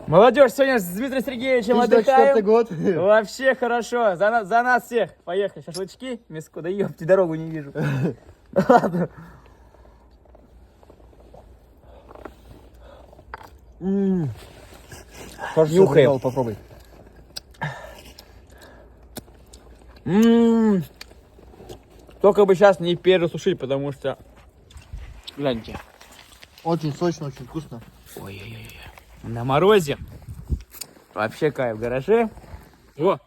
Молодежь, сегодня с Дмитрием Сергеевичем отдыхаем. 2004 год. Вообще хорошо. За нас всех. Поехали. Шашлычки. Мяско. Да ёпти, дорогу не вижу. Ладно. Нюхаем. Попробуй. Только бы сейчас не пересушить, потому что... Гляньте. Очень сочно, очень вкусно. Ой-ой-ой. На морозе. Вообще кайф в гараже. О,